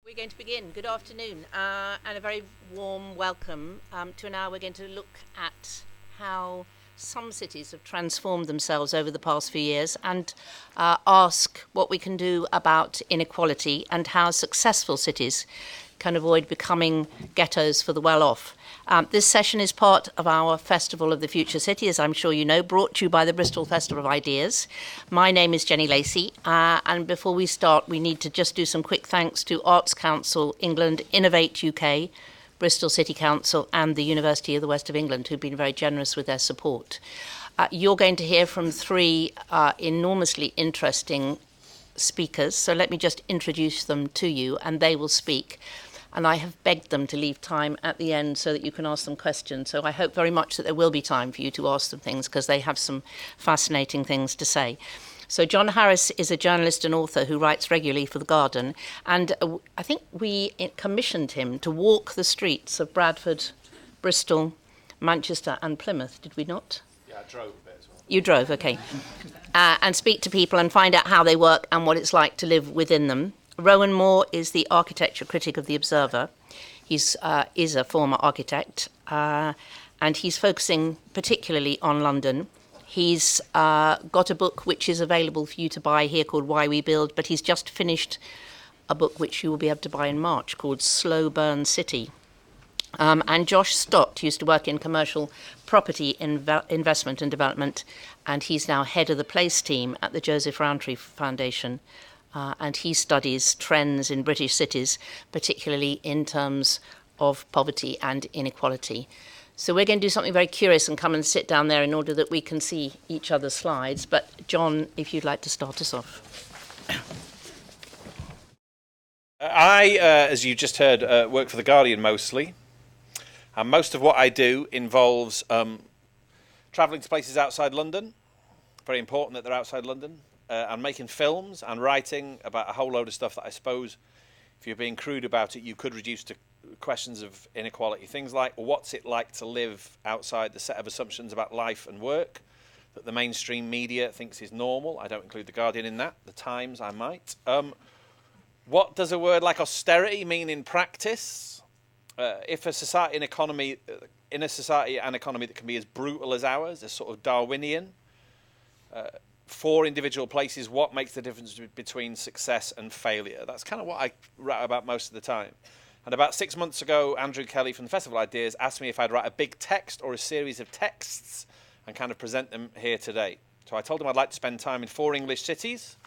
We're going to begin. Good afternoon and a very warm welcome to an hour. We're going to look at how some cities have transformed themselves over the past few years and ask what we can do about inequality and how successful cities can avoid becoming ghettos for the well-off. This session is part of our Festival of the Future City, as I'm sure you know, brought to you by the Bristol Festival of Ideas. My name is Jenny Lacey, and before we start, we need to just do some quick thanks to Arts Council England, Innovate UK, Bristol City Council, and the University of the West of England, who've been very generous with their support. You're going to hear from three enormously interesting speakers, so let me just introduce them to you, and they will speak. And I have begged them to leave time at the end so that you can ask them questions. So I hope very much that there will be time for you to ask them things because they have some fascinating things to say. So John Harris is a journalist and author who writes regularly for The Guardian. And I think we commissioned him to walk the streets of Bradford, Bristol, Manchester and Plymouth, did we not? Yeah, I drove a bit as well. You drove, OK. And speak to people and find out how they work and what it's like to live within them. Rowan Moore is the architecture critic of The Observer. He's is a former architect, and he's focusing particularly on London. He's got a book which is available for you to buy here called Why We Build, but he's just finished a book which you will be able to buy in March called Slow Burn City. And Josh Stott used to work in commercial property investment and development, and he's now head of the Place team at the Joseph Rowntree Foundation. And he studies trends in British cities, particularly in terms of poverty and inequality. So we're going to do something very curious and come and sit down there in order that we can see each other's slides. But John, if you'd like to start us off. I, as you just heard, work for The Guardian mostly. And most of what I do involves travelling to places outside London. Very important that they're outside London. And making films and writing about a whole load of stuff that I suppose, if you're being crude about it, you could reduce to questions of inequality. Things like, what's it like to live outside the set of assumptions about life and work that the mainstream media thinks is normal? I don't include The Guardian in that. The Times, I might. What does a word like austerity mean in practice? If a society and economy, in a society and economy that can be as brutal as ours, as sort of Darwinian, for individual places, what makes the difference between success and failure? That's kind of what I write about most of the time. And about 6 months ago, Andrew Kelly from the Festival of Ideas asked me if I'd write a big text or a series of texts and kind of present them here today. So I told him I'd like to spend time in 4 English cities.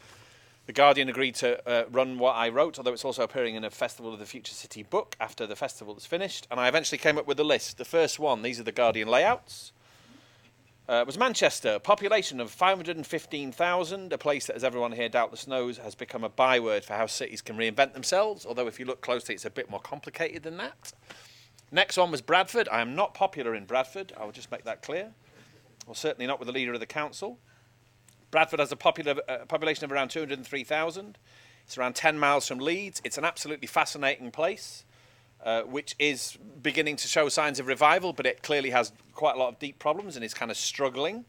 The Guardian agreed to run what I wrote, although it's also appearing in a Festival of the Future City book after the festival is finished. And I eventually came up with a list. The first one, these are the Guardian layouts. Was Manchester, population of 515,000, a place that, as everyone here doubtless knows, has become a byword for how cities can reinvent themselves, although if you look closely it's a bit more complicated than that. Next one was Bradford. I am not popular in Bradford, I will just make that clear. Well, certainly not with the leader of the council. Bradford has a population of around 203,000. It's around 10 miles from Leeds. It's an absolutely fascinating place. Which is beginning to show signs of revival, but it clearly has quite a lot of deep problems and is kind of struggling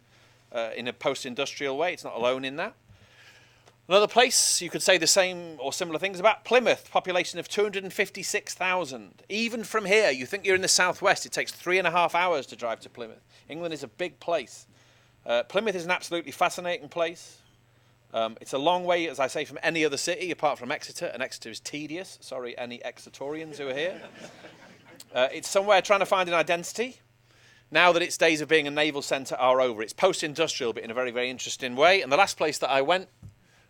in a post-industrial way. It's not alone in that. Another place you could say the same or similar things about, Plymouth, population of 256,000. Even from here, you think you're in the southwest, it takes 3.5 hours to drive to Plymouth. England is a big place. Plymouth is an absolutely fascinating place. It's a long way, as I say, from any other city apart from Exeter, and Exeter is tedious. Sorry, any Exeterians who are here. It's somewhere trying to find an identity. Now that its days of being a naval centre are over. It's post-industrial, but in a very, very interesting way. And the last place that I went,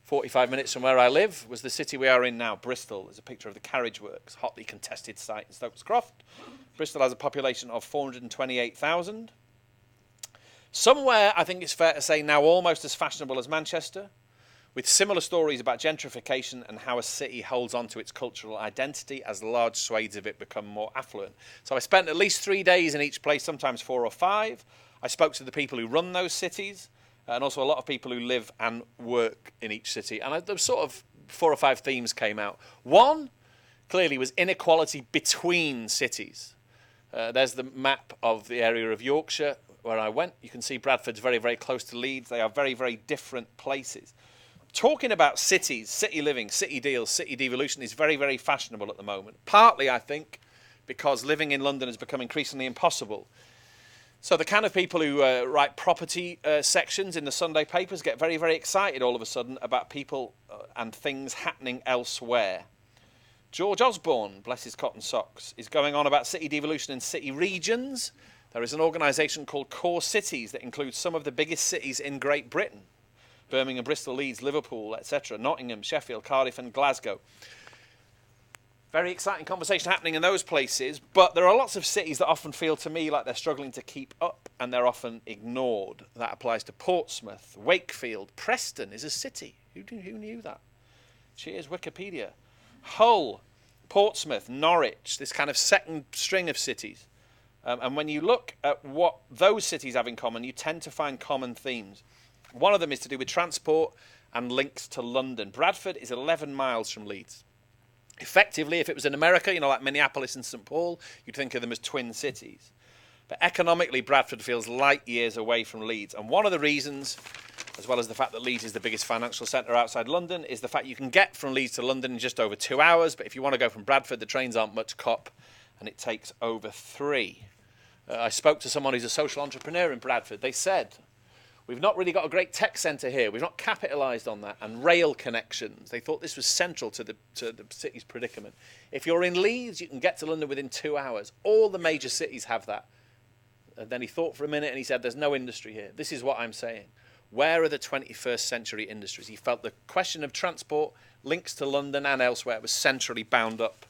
45 minutes from where I live, was the city we are in now, Bristol. There's a picture of the carriage works, hotly contested site in Stokes Croft. Bristol has a population of 428,000. Somewhere, I think it's fair to say, now almost as fashionable as Manchester, with similar stories about gentrification and how a city holds on to its cultural identity as large swathes of it become more affluent. So I spent at least 3 days in each place, sometimes 4 or 5. I spoke to the people who run those cities, and also a lot of people who live and work in each city. And there sort of 4 or 5 themes came out. One, clearly, was inequality between cities. There's the map of the area of Yorkshire where I went. You can see Bradford's very, very close to Leeds. They are very, very different places. talking about cities, city living, city deals, city devolution is very, very fashionable at the moment. Partly, I think, because living in London has become increasingly impossible. So the kind of people who write property sections in the Sunday papers get very, very excited all of a sudden about people and things happening elsewhere. George Osborne, bless his cotton socks, is going on about city devolution in city regions. There is an organisation called Core Cities that includes some of the biggest cities in Great Britain. Birmingham, Bristol, Leeds, Liverpool, etc. Nottingham, Sheffield, Cardiff and Glasgow. Very exciting conversation happening in those places, but there are lots of cities that often feel to me like they're struggling to keep up and they're often ignored. That applies to Portsmouth, Wakefield, Preston is a city. Who knew that? Cheers, Wikipedia. Hull, Portsmouth, Norwich, this kind of second string of cities. And when you look at what those cities have in common, you tend to find common themes. One of them is to do with transport and links to London. Bradford is 11 miles from Leeds. Effectively, if it was in America, like Minneapolis and St. Paul, you'd think of them as twin cities. But economically, Bradford feels light years away from Leeds. And one of the reasons, as well as the fact that Leeds is the biggest financial centre outside London, is the fact you can get from Leeds to London in just over 2 hours. But if you want to go from Bradford, the trains aren't much cop, and it takes over 3. I spoke to someone who's a social entrepreneur in Bradford. They said, we've not really got a great tech centre here. We've not capitalised on that. And rail connections. They thought this was central to the city's predicament. If you're in Leeds, you can get to London within 2 hours. All the major cities have that. And then he thought for a minute and he said, there's no industry here. This is what I'm saying. Where are the 21st century industries? He felt the question of transport, links to London and elsewhere, was centrally bound up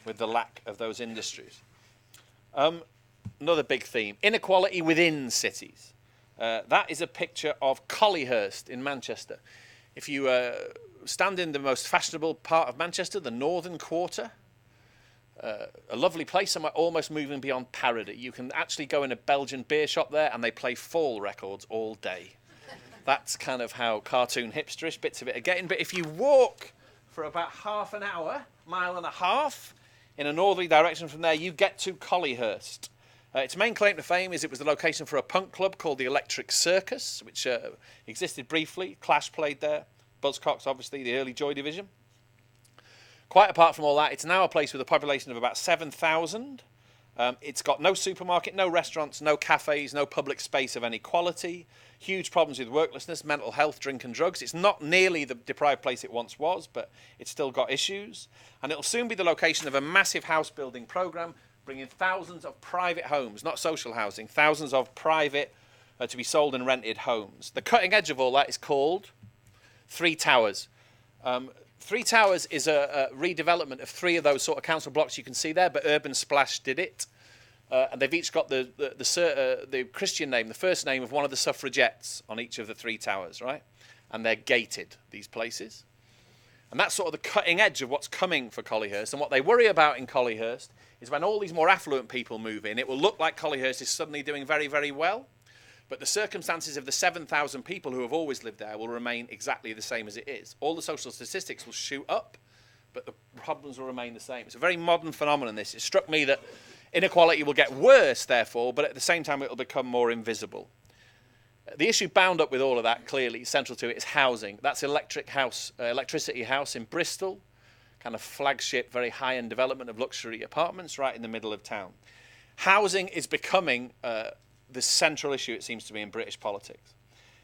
with the lack of those industries. Another big theme, inequality within cities. That is a picture of Collyhurst in Manchester. If you stand in the most fashionable part of Manchester, the northern quarter, a lovely place somewhere almost moving beyond parody. You can actually go in a Belgian beer shop there and they play Fall records all day. That's kind of how cartoon hipsterish bits of it are getting. But if you walk for about half an hour, mile and a half, in a northerly direction from there, you get to Collyhurst. Its main claim to fame is it was the location for a punk club called the Electric Circus, which existed briefly. Clash played there. Buzzcocks, obviously, the early Joy Division. Quite apart from all that, it's now a place with a population of about 7,000. It's got no supermarket, no restaurants, no cafes, no public space of any quality. Huge problems with worklessness, mental health, drink and drugs. It's not nearly the deprived place it once was, but it's still got issues. And it'll soon be the location of a massive house building programme, bringing thousands of private homes, not social housing, thousands of private to be sold and rented homes. The cutting edge of all that is called Three Towers. Three Towers is a redevelopment of 3 of those sort of council blocks you can see there, but Urban Splash did it. And they've each got the Christian name, the first name of one of the suffragettes on each of the 3 towers, right? And they're gated, these places. And that's sort of the cutting edge of what's coming for Collyhurst. And what they worry about in Collyhurst is when all these more affluent people move in, it will look like Collyhurst is suddenly doing very, very well. But the circumstances of the 7,000 people who have always lived there will remain exactly the same as it is. All the social statistics will shoot up, but the problems will remain the same. It's a very modern phenomenon, this. It struck me that inequality will get worse, therefore, but at the same time it will become more invisible. The issue bound up with all of that, clearly, central to it, is housing. That's Electricity House in Bristol, kind of flagship, very high-end development of luxury apartments right in the middle of town. Housing is becoming the central issue, it seems to be, in British politics.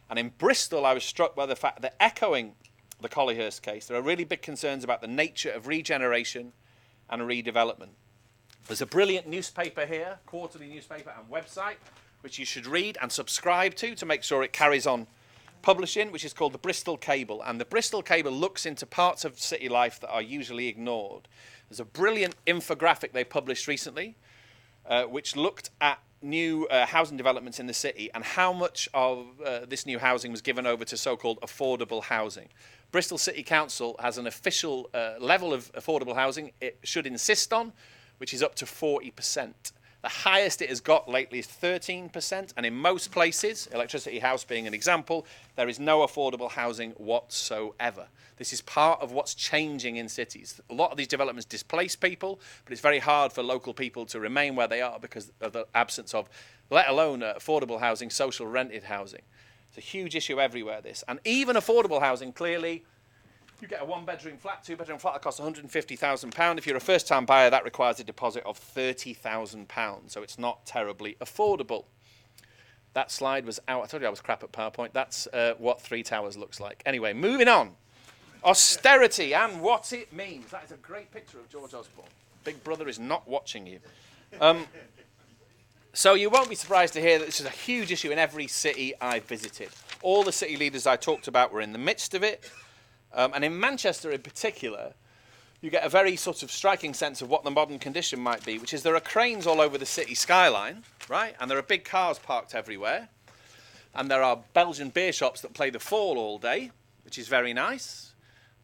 And in Bristol, I was struck by the fact that, echoing the Collyhurst case, there are really big concerns about the nature of regeneration and redevelopment. There's a brilliant newspaper here, quarterly newspaper and website, which you should read and subscribe to make sure it carries on publishing, which is called the Bristol Cable. And the Bristol Cable looks into parts of city life that are usually ignored. There's a brilliant infographic they published recently, which looked at new housing developments in the city and how much of this new housing was given over to so-called affordable housing. Bristol City Council has an official level of affordable housing it should insist on, which is up to 40%. The highest it has got lately is 13%, and in most places, Electricity House being an example, there is no affordable housing whatsoever. This is part of what's changing in cities. A lot of these developments displace people, but it's very hard for local people to remain where they are because of the absence of, let alone affordable housing, social rented housing. It's a huge issue everywhere, this. And even affordable housing, clearly, You get a one-bedroom flat, two-bedroom flat that costs £150,000. If you're a first-time buyer, that requires a deposit of £30,000. So it's not terribly affordable. That slide was out. I told you I was crap at PowerPoint. That's what Three Towers looks like. Anyway, moving on. Austerity and what it means. That is a great picture of George Osborne. Big Brother is not watching you. So you won't be surprised to hear that this is a huge issue in every city I've visited. All the city leaders I talked about were in the midst of it. And in Manchester in particular, you get a very sort of striking sense of what the modern condition might be, which is there are cranes all over the city skyline, right? And there are big cars parked everywhere. And there are Belgian beer shops that play the Fall all day, which is very nice.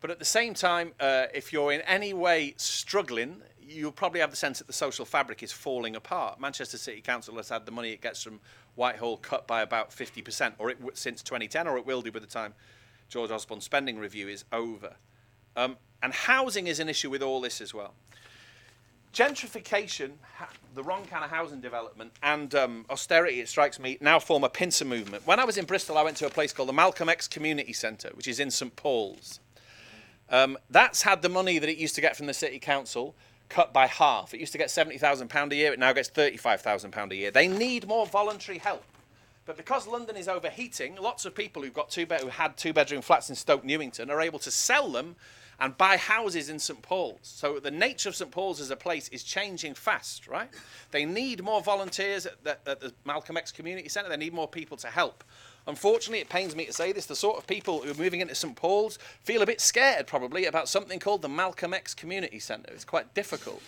But at the same time, if you're in any way struggling, you'll probably have the sense that the social fabric is falling apart. Manchester City Council has had the money it gets from Whitehall cut by about 50%, or since 2010, or it will do by the time George Osborne's spending review is over. And housing is an issue with all this as well. Gentrification, the wrong kind of housing development, and austerity, it strikes me, now form a pincer movement. When I was in Bristol, I went to a place called the Malcolm X Community Centre, which is in St Paul's. That's had the money that it used to get from the City Council cut by half. It used to get £70,000 a year, it now gets £35,000 a year. They need more voluntary help. But because London is overheating, lots of people who had two-bedroom flats in Stoke Newington are able to sell them and buy houses in St Paul's. So the nature of St Paul's as a place is changing fast, right? They need more volunteers at the Malcolm X Community Centre. They need more people to help. Unfortunately, it pains me to say this, the sort of people who are moving into St Paul's feel a bit scared, probably, about something called the Malcolm X Community Centre. It's quite difficult.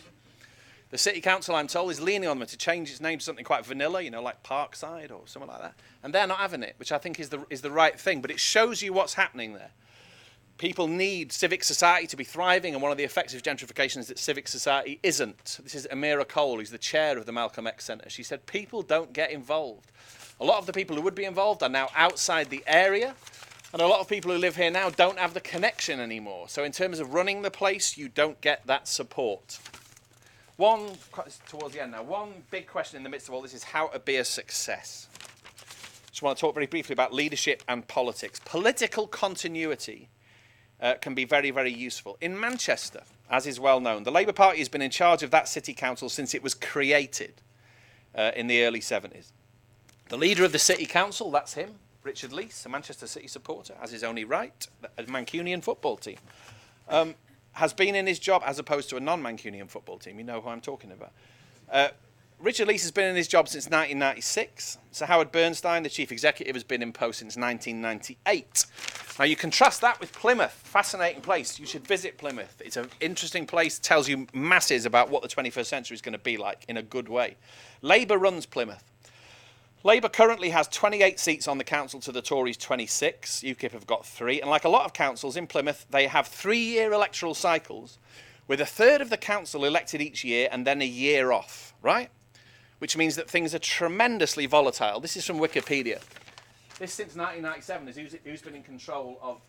The City Council, I'm told, is leaning on them to change its name to something quite vanilla, you know, like Parkside or something like that. And they're not having it, which I think is the right thing. But it shows you what's happening there. People need civic society to be thriving, and one of the effects of gentrification is that civic society isn't. This is Amira Cole, who's the chair of the Malcolm X Centre. She said, people don't get involved. A lot of the people who would be involved are now outside the area, and a lot of people who live here now don't have the connection anymore. So in terms of running the place, you don't get that support. Towards the end now, one big question in the midst of all this is how to be a success. Just want to talk very briefly about leadership and politics. Political continuity can be very, very useful. In Manchester, as is well known, the Labour Party has been in charge of that city council since it was created in the early 70s. The leader of the city council, that's him, Richard Leese, a Manchester City supporter, as is only right, a Mancunian football team, has been in his job as opposed to a non-Mancunian football team. You know who I'm talking about. Richard Leese has been in his job since 1996. Sir Howard Bernstein, the chief executive, has been in post since 1998. Now you contrast that with Plymouth, fascinating place. You should visit Plymouth. It's an interesting place, tells you masses about what the 21st century is going to be like in a good way. Labour runs Plymouth. Labour currently has 28 seats on the council to the Tories 26. UKIP have got 3. And like a lot of councils in Plymouth, they have 3-year electoral cycles with a third of the council elected each year and then a year off, right? Which means that things are tremendously volatile. This is from Wikipedia. This since 1997 is who's been in control of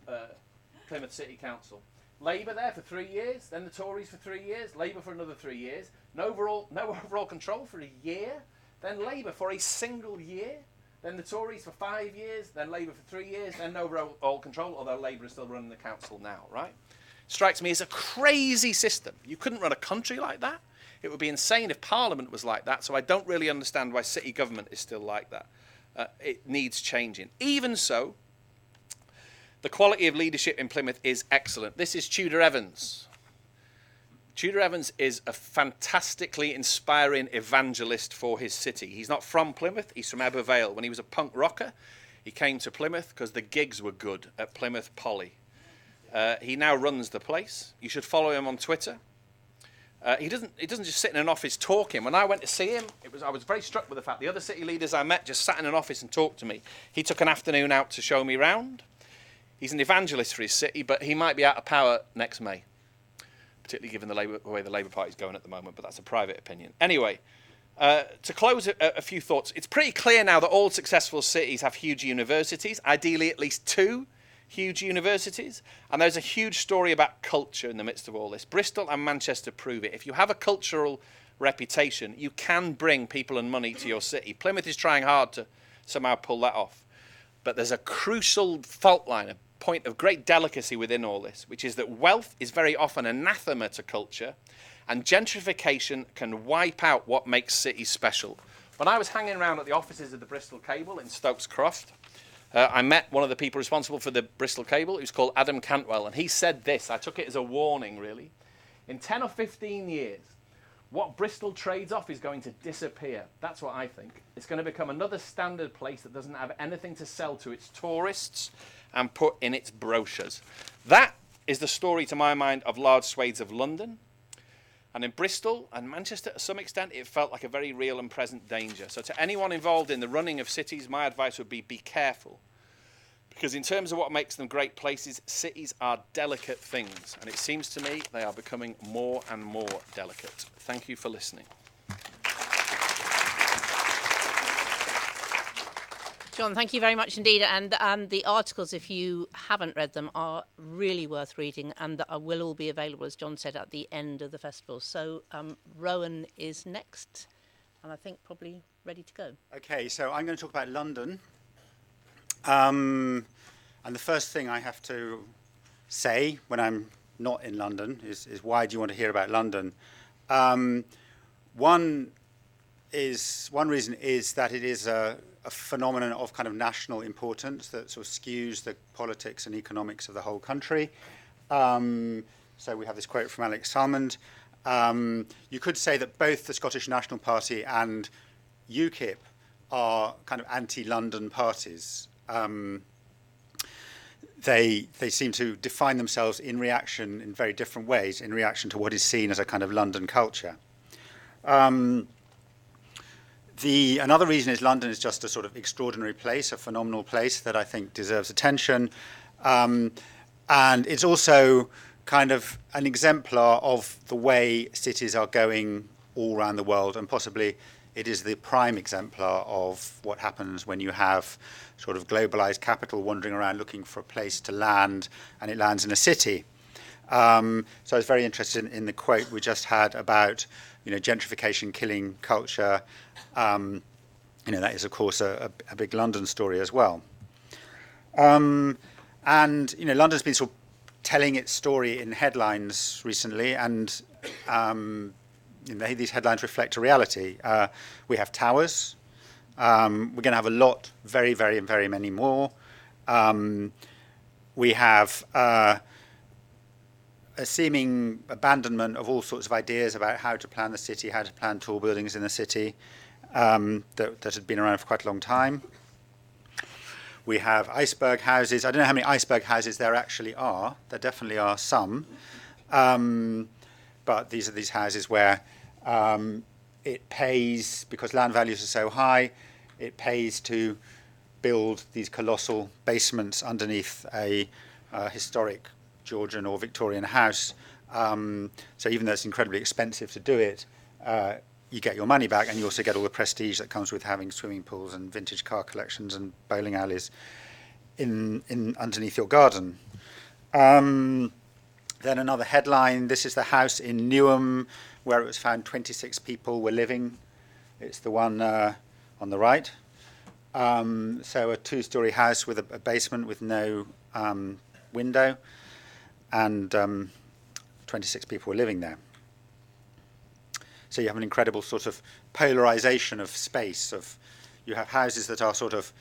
Plymouth City Council. Labour there for 3 years, then the Tories for 3 years, Labour for another 3 years, no overall control for a year, then Labour for a single year, then the Tories for 5 years, then Labour for 3 years, then no overall control, although Labour is still running the council now, right? Strikes me as a crazy system. You couldn't run a country like that. It would be insane if Parliament was like that, so I don't really understand why city government is still like that. It needs changing. Even so, the quality of leadership in Plymouth is excellent. This is Tudor Evans. Tudor Evans is a fantastically inspiring evangelist for his city. He's not from Plymouth, he's from Ebbw Vale. When he was a punk rocker, he came to Plymouth because the gigs were good at Plymouth Poly. He now runs the place. You should follow him on Twitter. He doesn't just sit in an office talking. When I went to see him, I was very struck with the fact the other city leaders I met just sat in an office and talked to me. He took an afternoon out to show me round. He's an evangelist for his city, but he might be out of power next May, particularly given the way the Labour Party is going at the moment, but that's a private opinion. Anyway, to close a few thoughts, it's pretty clear now that all successful cities have huge universities, ideally at least 2 huge universities, and there's a huge story about culture in the midst of all this. Bristol and Manchester prove it. If you have a cultural reputation, you can bring people and money to your city. Plymouth is trying hard to somehow pull that off. But there's a crucial fault line, a point of great delicacy within all this, which is that wealth is very often anathema to culture, and gentrification can wipe out what makes cities special. When I was hanging around at the offices of the Bristol Cable in Stokes Croft, I met one of the people responsible for the Bristol Cable, who's called Adam Cantwell, and he said this. I took it as a warning, really. In 10 or 15 years, what Bristol trades off is going to disappear. That's what I think. It's going to become another standard place that doesn't have anything to sell to its tourists and put in its brochures. That is the story, to my mind, of large swathes of London. And in Bristol and Manchester, to some extent, it felt like a very real and present danger. So to anyone involved in the running of cities, my advice would be careful. Because in terms of what makes them great places, cities are delicate things. And it seems to me they are becoming more and more delicate. Thank you for listening. John, thank you very much indeed. And the articles, if you haven't read them, are really worth reading and will all be available, as John said, at the end of the festival. So Rowan is next, and I think probably ready to go. Okay, so I'm going to talk about London. And the first thing I have to say when I'm not in London is why do you want to hear about London? One reason is that it is a phenomenon of kind of national importance that sort of skews the politics and economics of the whole country. So we have this quote from Alex Salmond. You could say that both the Scottish National Party and UKIP are kind of anti-London parties. They seem to define themselves in reaction in very different ways, in reaction to what is seen as a kind of London culture. Another reason is London is just a sort of extraordinary place, a phenomenal place that I think deserves attention. And it's also kind of an exemplar of the way cities are going all around the world, and possibly it is the prime exemplar of what happens when you have sort of globalized capital wandering around looking for a place to land, and it lands in a city. So I was very interested in the quote we just had about, gentrification killing culture. That is, of course, a big London story as well. And London's been sort of telling its story in headlines recently, and these headlines reflect a reality. We have towers. We're going to have a lot, very, very, very many more. We have a seeming abandonment of all sorts of ideas about how to plan the city, how to plan tall buildings in the city, that had been around for quite a long time. We have iceberg houses. I don't know how many iceberg houses there actually are. There definitely are some. But these are these houses where it pays, because land values are so high, it pays to build these colossal basements underneath a historic Georgian or Victorian house. So even though it's incredibly expensive to do it, you get your money back, and you also get all the prestige that comes with having swimming pools and vintage car collections and bowling alleys in underneath your garden. Then another headline, this is the house in Newham where it was found 26 people were living. It's the one on the right. So a two-story house with a basement with no window, and 26 people were living there. So you have an incredible sort of polarization of space. You have houses that are sort of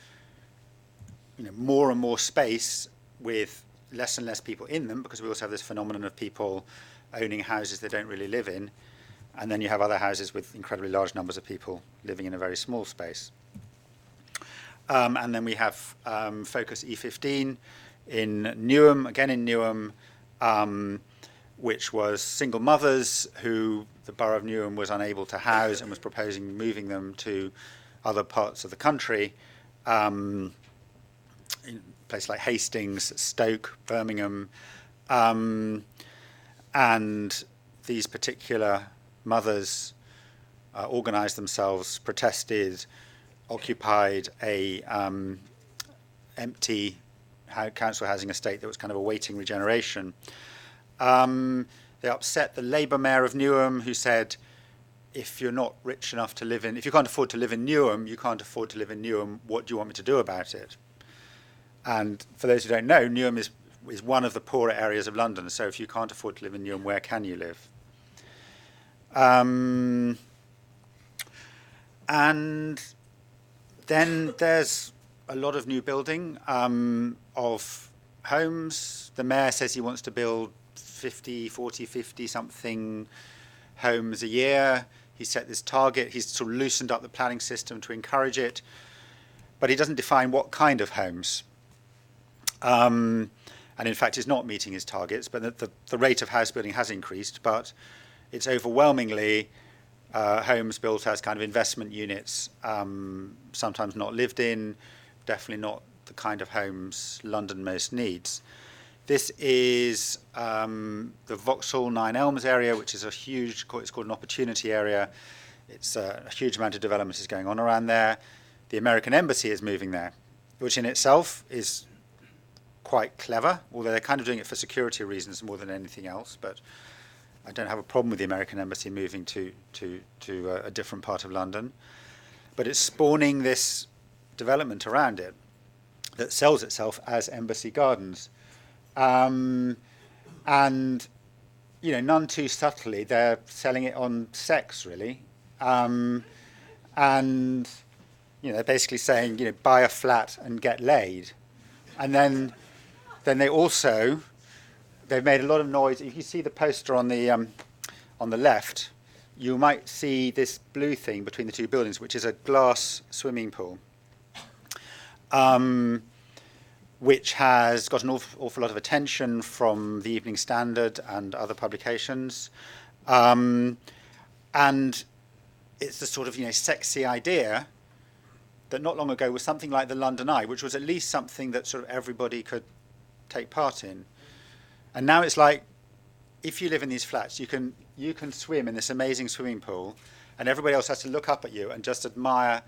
more and more space with less and less people in them, because we also have this phenomenon of people owning houses they don't really live in. And then you have other houses with incredibly large numbers of people living in a very small space. And then we have Focus E15 in Newham, again in Newham, which was single mothers who the borough of Newham was unable to house and was proposing moving them to other parts of the country, in places like Hastings, Stoke, Birmingham. And these particular mothers organised themselves, protested, occupied a empty council housing estate that was kind of awaiting regeneration. They upset the Labour mayor of Newham, who said, if you're not rich enough to live in, if you can't afford to live in Newham, you can't afford to live in Newham, what do you want me to do about it? And for those who don't know, Newham is one of the poorer areas of London. So if you can't afford to live in Newham, where can you live? And then there's a lot of new building of homes. The mayor says he wants to build 50 something homes a year. He set this target. He's sort of loosened up the planning system to encourage it. But he doesn't define what kind of homes. And in fact, is not meeting his targets. But the rate of house building has increased. But it's overwhelmingly homes built as kind of investment units, sometimes not lived in, definitely not the kind of homes London most needs. This is the Vauxhall Nine Elms area, which is it's called an opportunity area. It's a huge amount of development is going on around there. The American Embassy is moving there, which in itself is quite clever, although they're kind of doing it for security reasons more than anything else. But I don't have a problem with the American Embassy moving to a different part of London. But it's spawning this development around it that sells itself as Embassy Gardens. And, none too subtly, they're selling it on sex, really. And, they're basically saying, buy a flat and get laid. And then they've made a lot of noise. If you see the poster on the left, you might see this blue thing between the two buildings, which is a glass swimming pool, which has got an awful lot of attention from the Evening Standard and other publications. And it's the sort of sexy idea that not long ago was something like the London Eye, which was at least something that sort of everybody could take part in. And now it's like, if you live in these flats, you can swim in this amazing swimming pool, and everybody else has to look up at you and just admire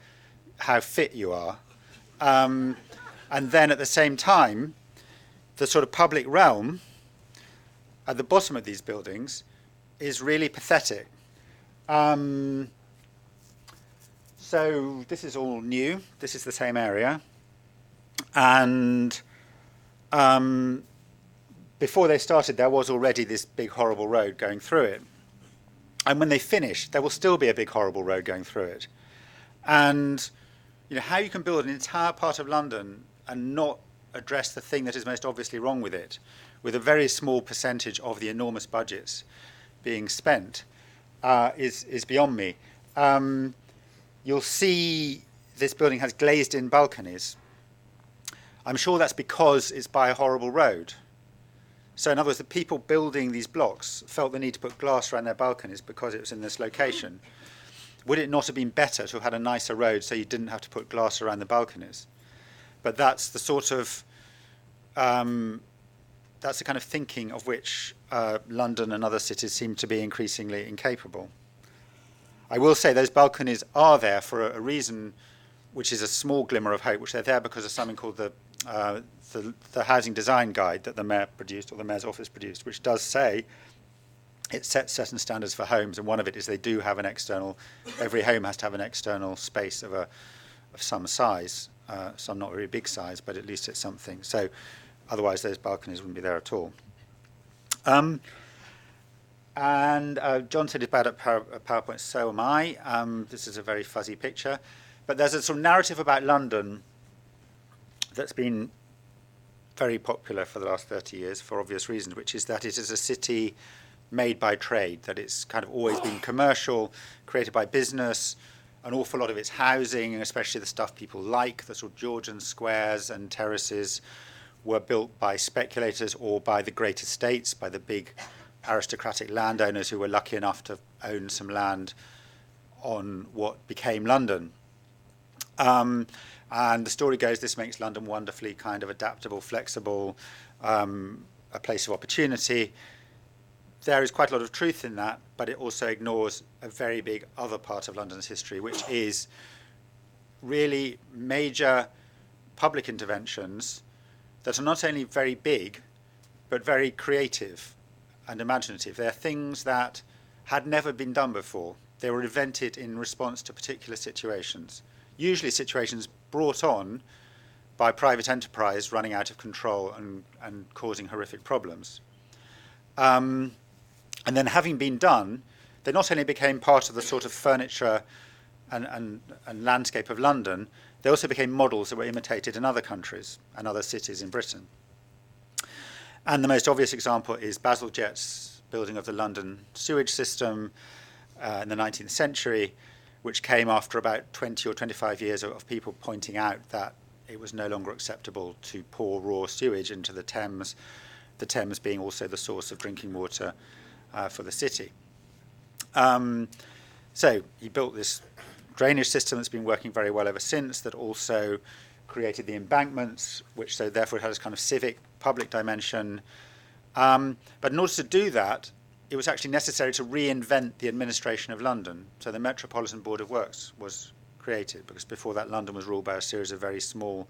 how fit you are. And then at the same time, the sort of public realm at the bottom of these buildings is really pathetic. So this is all new. This is the same area. And before they started, there was already this big, horrible road going through it. And when they finish, there will still be a big, horrible road going through it. And how you can build an entire part of London and not address the thing that is most obviously wrong with it, with a very small percentage of the enormous budgets being spent, is beyond me. You'll see this building has glazed-in balconies. I'm sure that's because it's by a horrible road. So in other words, the people building these blocks felt the need to put glass around their balconies because it was in this location. Would it not have been better to have had a nicer road so you didn't have to put glass around the balconies? But that's the sort of that's the kind of thinking of which London and other cities seem to be increasingly incapable. I will say those balconies are there for a reason, which is a small glimmer of hope, which they're there because of something called the Housing Design Guide that the Mayor produced, or the Mayor's office produced, which does say it sets certain standards for homes, and one of it is they do have an external, every home has to have an external space of some size, some not very big size, but at least it's something. So otherwise those balconies wouldn't be there at all. And John said it's bad at PowerPoint, so am I. This is a very fuzzy picture. But there's a sort of narrative about London that's been very popular for the last 30 years for obvious reasons, which is that it is a city made by trade, that it's kind of always been commercial, created by business. An awful lot of its housing, and especially the stuff people like, the sort of Georgian squares and terraces, were built by speculators or by the great estates, by the big aristocratic landowners who were lucky enough to own some land on what became London. And the story goes this makes London wonderfully kind of adaptable, flexible, a place of opportunity. There is quite a lot of truth in that, but it also ignores a very big other part of London's history, which is really major public interventions that are not only very big, but very creative and imaginative. They're things that had never been done before. They were invented in response to particular situations, usually situations brought on by private enterprise running out of control and causing horrific problems. And then having been done, they not only became part of the sort of furniture and landscape of London, they also became models that were imitated in other countries and other cities in Britain. And the most obvious example is Bazalgette's building of the London sewage system in the 19th century, which came after about 20 or 25 years of people pointing out that it was no longer acceptable to pour raw sewage into the Thames being also the source of drinking water for the city. So he built this drainage system that's been working very well ever since, that also created the embankments, which so therefore it has kind of civic, public dimension. But in order to do that, it was actually necessary to reinvent the administration of London. So the Metropolitan Board of Works was created, because before that London was ruled by a series of very small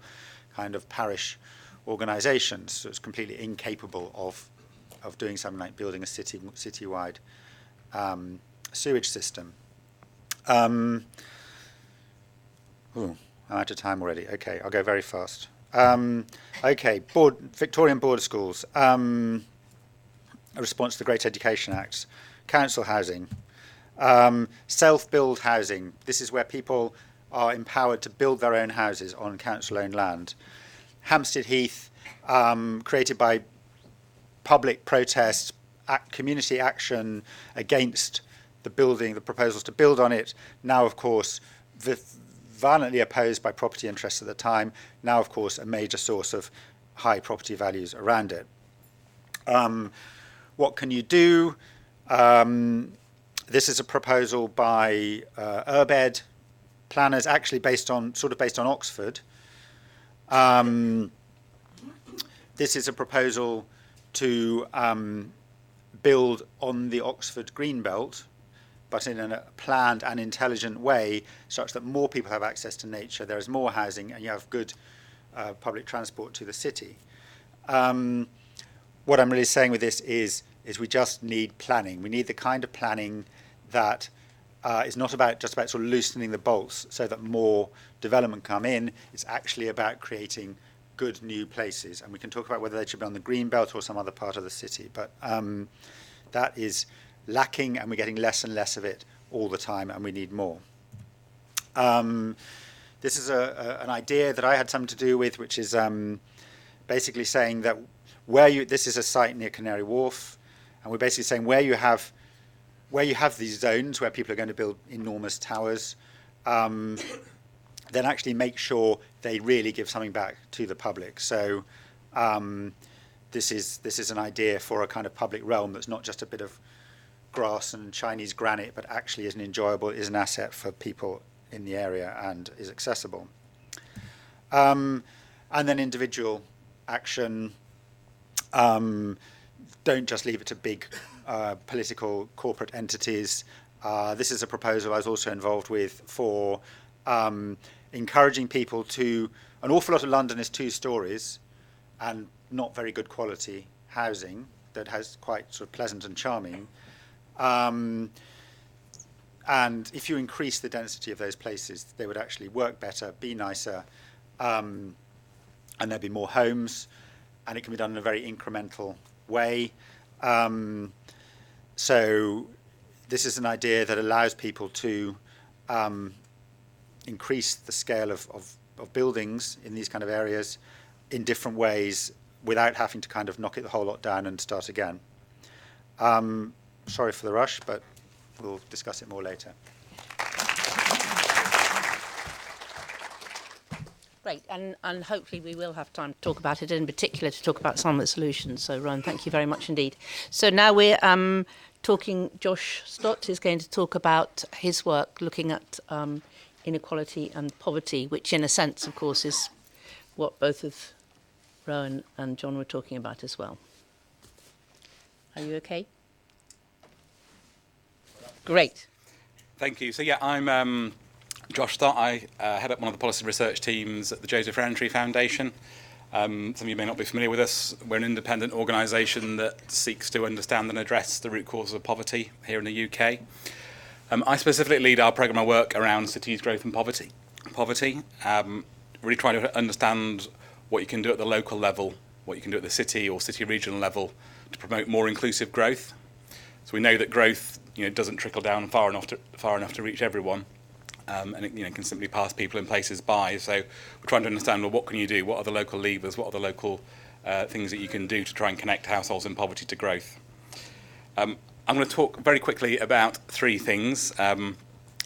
kind of parish organisations. So it's completely incapable of doing something like building a citywide sewage system. I'm out of time already. Okay, I'll go very fast. Okay, Victorian border schools. A response to the Great Education Act. Council housing. Self-build housing. This is where people are empowered to build their own houses on council-owned land. Hampstead Heath, created by public protest, community action against the proposals to build on it. Now, of course, violently opposed by property interests at the time. Now, of course, a major source of high property values around it. What can you do? This is a proposal by Urbed planners, actually based on Oxford. This is a proposal to build on the Oxford Greenbelt, but in a planned and intelligent way, such that more people have access to nature, there is more housing, and you have good public transport to the city. What I'm really saying with this is we just need planning. We need the kind of planning that is not just about sort of loosening the bolts so that more development come in. It's actually about creating good new places, and we can talk about whether they should be on the Greenbelt or some other part of the city, but that is lacking, and we're getting less and less of it all the time, and we need more. This is an idea that I had something to do with, which is basically saying that this is a site near Canary Wharf, and we're basically saying where you have these zones where people are going to build enormous towers, then actually make sure they really give something back to the public. So this is an idea for a kind of public realm that's not just a bit of grass and Chinese granite, but actually is an asset for people in the area and is accessible. And then individual action. Don't just leave it to big political corporate entities. This is a proposal I was also involved with for encouraging people to. An awful lot of London is 2 stories and not very good quality housing that has quite sort of pleasant and charming. And if you increase the density of those places, they would actually work better, be nicer, and there'd be more homes, and it can be done in a very incremental way. So this is an idea that allows people to increase the scale of buildings in these kind of areas in different ways without having to kind of knock it the whole lot down and start again. Sorry for the rush, but we'll discuss it more later. Great, and hopefully we will have time to talk about it, in particular to talk about some of the solutions. So, Rowan, thank you very much indeed. So now we're Josh Stott is going to talk about his work looking at inequality and poverty, which in a sense, of course, is what both of Rowan and John were talking about as well. Are you okay? Great. Thank you. So yeah, I'm Josh Stott. I head up one of the policy research teams at the Joseph Rowntree Foundation. Some of you may not be familiar with us. We're an independent organisation that seeks to understand and address the root causes of poverty here in the UK. I specifically lead our programme of work around cities, growth and poverty. Really trying to understand what you can do at the local level, what you can do at the city or city regional level to promote more inclusive growth. So we know that growth, doesn't trickle down far enough to reach everyone, and it can simply pass people and places by. So we're trying to understand, well, what can you do? What are the local levers? What are the local things that you can do to try and connect households in poverty to growth? I'm going to talk very quickly about three things.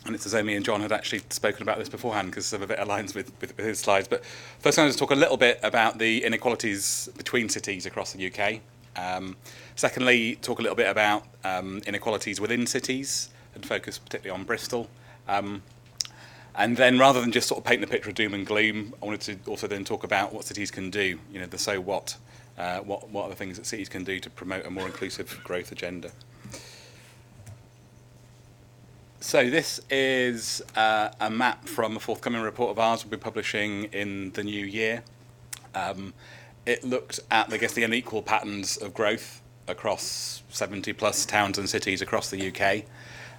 And it's as though me and John had actually spoken about this beforehand, because some of it aligns with his slides. But first, I'm going to talk a little bit about the inequalities between cities across the UK. Secondly, talk a little bit about inequalities within cities, and focus particularly on Bristol. And then, rather than just sort of paint the picture of doom and gloom, I wanted to also then talk about what cities can do. The so what. What are the things that cities can do to promote a more inclusive growth agenda? So this is a map from a forthcoming report of ours we'll be publishing in the new year. It looked at, the unequal patterns of growth across 70 plus towns and cities across the UK.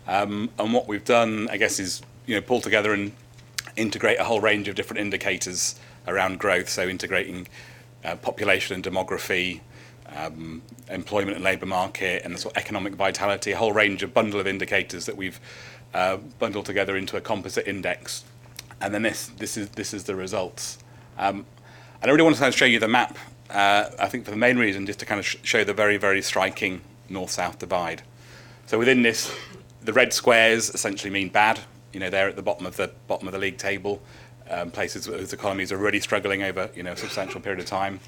And what we've done, is pull together and integrate a whole range of different indicators around growth. So integrating population and demography, employment and labour market, and the sort of economic vitality, a whole range of bundle of indicators that we've bundled together into a composite index. And then this is the results. And I really want to kind of show you the map, I think for the main reason, just to kind of show the very, very striking north-south divide. So within this, the red squares essentially mean bad. They're at the bottom of the league table, places whose economies are really struggling over a substantial period of time.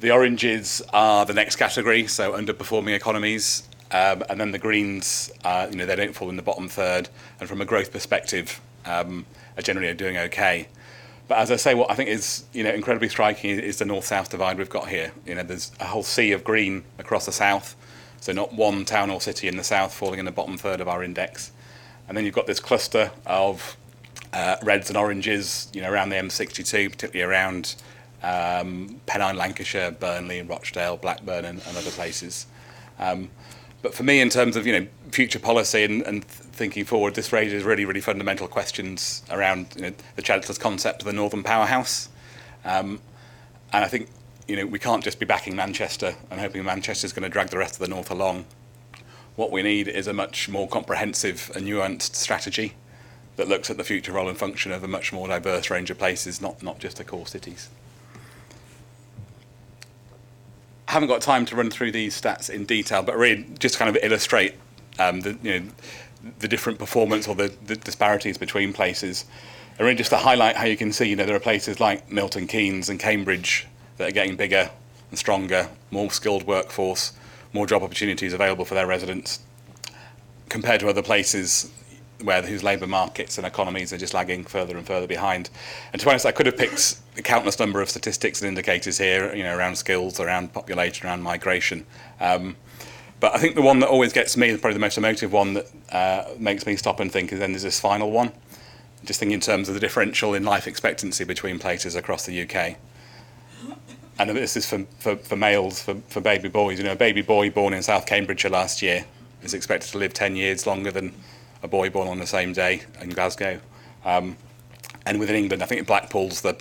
The oranges are the next category, so underperforming economies, and then the greens, they don't fall in the bottom third, and from a growth perspective, are generally doing okay. But as I say, what I think is incredibly striking is the north-south divide we've got here. There's a whole sea of green across the south, so not one town or city in the south falling in the bottom third of our index. And then you've got this cluster of reds and oranges, around the M62, particularly around Pennine, Lancashire, Burnley, Rochdale, Blackburn, and other places. But for me, in terms of future policy and thinking forward, this raises really, really fundamental questions around the Chancellor's concept of the Northern Powerhouse. And I think we can't just be backing Manchester and hoping Manchester's going to drag the rest of the North along. What we need is a much more comprehensive and nuanced strategy that looks at the future role and function of a much more diverse range of places, not just the core cities. I haven't got time to run through these stats in detail, but really just to kind of illustrate the different performance or the disparities between places, and really just to highlight how you can see there are places like Milton Keynes and Cambridge that are getting bigger and stronger, more skilled workforce, more job opportunities available for their residents, compared to other places whose labour markets and economies are just lagging further and further behind. And to be honest, I could have picked a countless number of statistics and indicators here, around skills, around population, around migration. But I think the one that always gets me, probably the most emotive one that makes me stop and think, is then there's this final one. Just thinking in terms of the differential in life expectancy between places across the UK. And this is for males, for baby boys. A baby boy born in South Cambridgeshire last year is expected to live 10 years longer than a boy born on the same day in Glasgow. And within England, I think Blackpool's the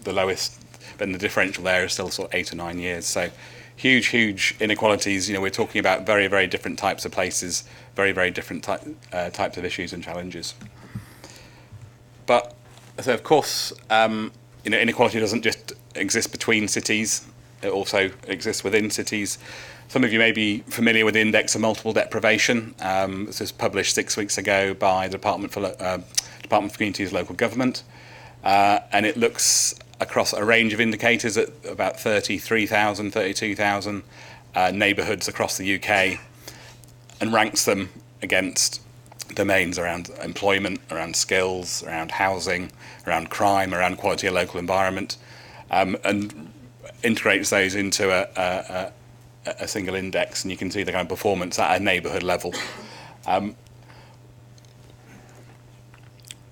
lowest, but the differential there is still sort of 8 or 9 years. So huge inequalities. We're talking about very, very different types of places, very, very different types of issues and challenges. But so of course, inequality doesn't just exist between cities, it also exists within cities. Some of you may be familiar with the Index of Multiple Deprivation. This was published 6 weeks ago by the Department for Communities and Local Government. And it looks across a range of indicators at about 33,000, 32,000 neighbourhoods across the UK, and ranks them against domains around employment, around skills, around housing, around crime, around quality of local environment, and integrates those into a single index, and you can see the kind of performance at a neighbourhood level.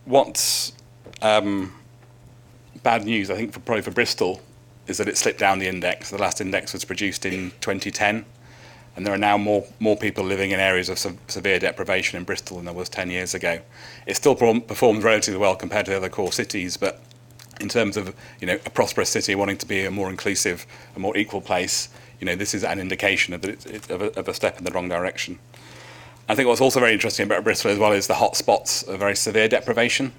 What's bad news, I think, probably for Bristol, is that it slipped down the index. The last index was produced in 2010, and there are now more people living in areas of severe deprivation in Bristol than there was 10 years ago. It still performs relatively well compared to the other core cities, but in terms of, you know, a prosperous city wanting to be a more inclusive, a more equal place, you know, this is an indication of a step in the wrong direction. I think what's also very interesting about Bristol as well is the hot spots of very severe deprivation.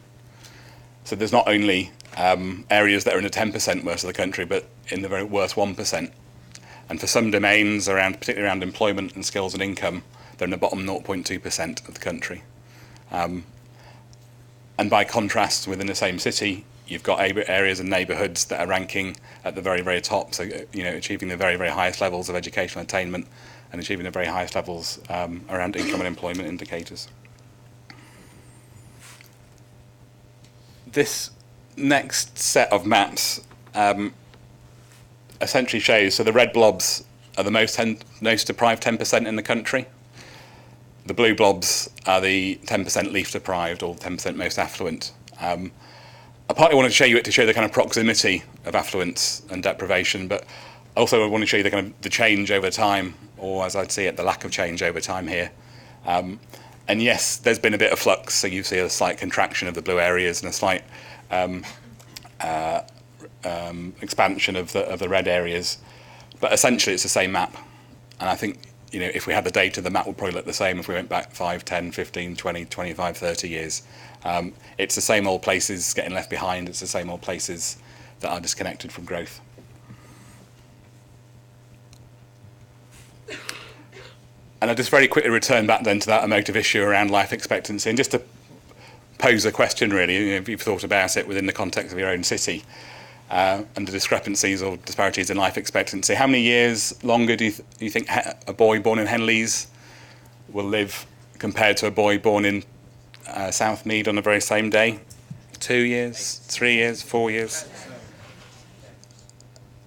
So there's not only areas that are in the 10% worst of the country, but in the very worst 1%. And for some domains, particularly around employment and skills and income, they're in the bottom 0.2% of the country. And by contrast, within the same city, you've got areas and neighbourhoods that are ranking at the very, very top. So, you know, achieving the very, very highest levels of educational attainment and achieving the very highest levels around income and employment indicators. This next set of maps essentially shows, so the red blobs are the most deprived 10% in the country. The blue blobs are the 10% least deprived, or 10% most affluent. I partly wanted to show you it to show the kind of proximity of affluence and deprivation, but also I want to show you the kind of the change over time, or as I'd see it, the lack of change over time here. And yes, there's been a bit of flux, so you see a slight contraction of the blue areas and a slight expansion of the red areas, but essentially it's the same map. And I think, you know, if we had the data, the map would probably look the same if we went back 5, 10, 15, 20, 25, 30 years. It's the same old places getting left behind, it's the same old places that are disconnected from growth. And I'll just very quickly return back then to that emotive issue around life expectancy, and just to pose a question really, you know, if you've thought about it within the context of your own city, and the discrepancies or disparities in life expectancy. How many years longer do you think a boy born in Henleaze will live compared to a boy born in Southmead on the very same day? 2 years, 3 years, 4 years?